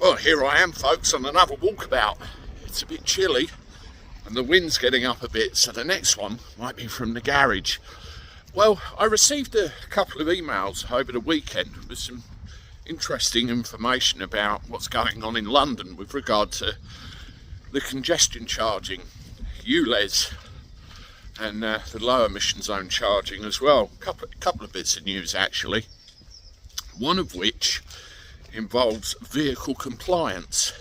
Well, here I am, folks, on another walkabout. It's a bit chilly and the wind's getting up a bit, so the next one might be from the garage. Well, I received a couple of emails over the weekend with some interesting information about what's going on in London with regard to the congestion charging, ULEZ, and the low emission zone charging as well. Couple of bits of news actually, one of which involves vehicle compliance.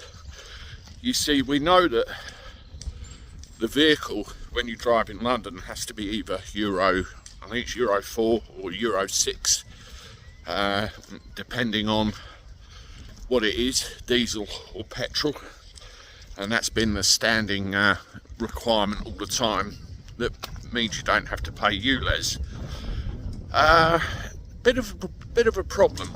You see, we know that the vehicle, when you drive in London, has to be either I think it's Euro 4 or Euro 6, depending on what it is, diesel or petrol, and that's been the standing requirement all the time. That means you don't have to pay ULEZ. Bit of a problem.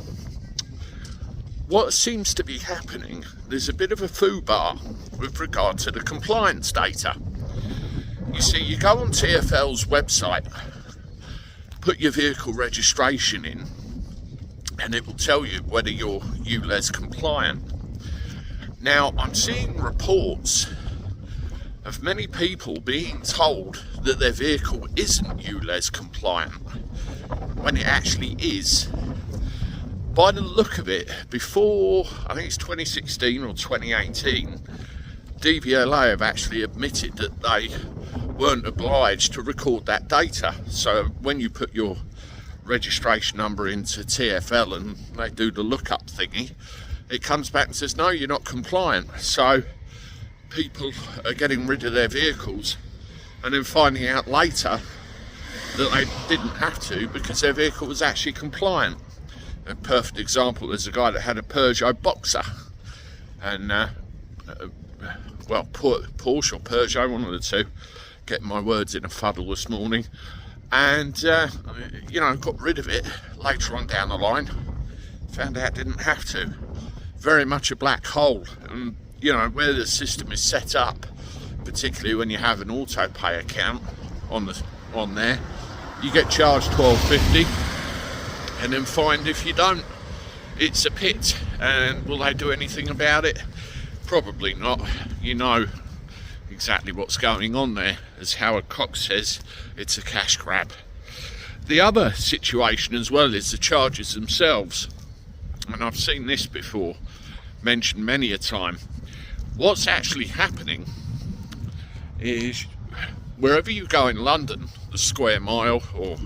What seems to be happening, there's a bit of a foobar with regard to the compliance data. You see, you go on TfL's website, put your vehicle registration in, and it will tell you whether you're ULEZ compliant. Now, I'm seeing reports of many people being told that their vehicle isn't ULEZ compliant, when it actually is. By the look of it, before, I think it's 2016 or 2018, DVLA have actually admitted that they weren't obliged to record that data. So when you put your registration number into TfL and they do the lookup thingy, it comes back and says, no, you're not compliant. So people are getting rid of their vehicles and then finding out later that they didn't have to because their vehicle was actually compliant. A perfect example is a guy that had a Peugeot Boxer, and well, Porsche or Peugeot, one of the two, getting my words in a fuddle this morning, and you know, got rid of it later on down the line, found out didn't have to. Very much a black hole, and you know, where the system is set up, particularly when you have an auto pay account on there, you get charged £12.50 and then fined if you don't. It's a pit, and will they do anything about it? Probably not. You know exactly what's going on there. As Howard Cox says, it's a cash grab. The other situation as well is the charges themselves, and I've seen this before mentioned many a time. What's actually happening is, wherever you go in London, the square mile or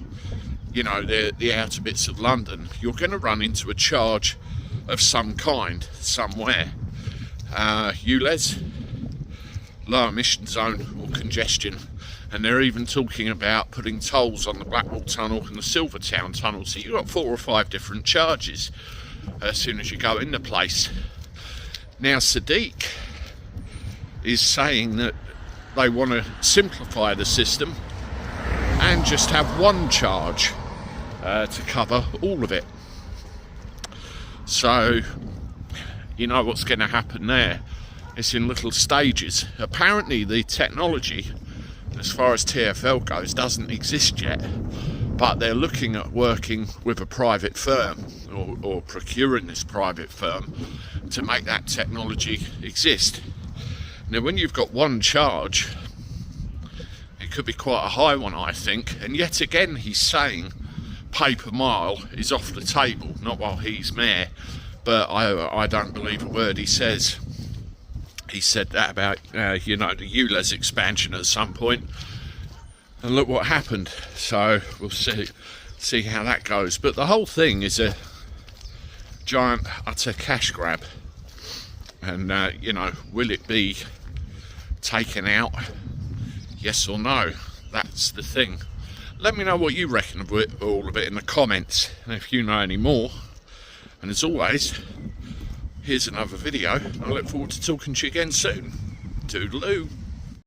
you know, the outer bits of London, you're going to run into a charge of some kind somewhere. ULEZ, low emission zone or congestion, and they're even talking about putting tolls on the Blackwall Tunnel and the Silvertown Tunnel, so you've got 4 or 5 different charges as soon as you go in the place. Now Sadiq is saying that they want to simplify the system and just have one charge to cover all of it. So you know what's going to happen there. It's in little stages. Apparently the technology, as far as TfL goes, doesn't exist yet, but they're looking at working with a private firm or procuring this private firm to make that technology exist. Now when you've got one charge, it could be quite a high one, I think, and yet again he's saying pay per mile is off the table, not while he's mayor, but I don't believe a word he says. He said that about you know, the ULEZ expansion at some point, and look what happened. So we'll see how that goes, but the whole thing is a giant utter cash grab, and you know, will it be taken out? Yes or no? That's the thing. Let me know what you reckon of all of it in the comments, and if you know any more. And as always, here's another video. I look forward to talking to you again soon. Toodaloo.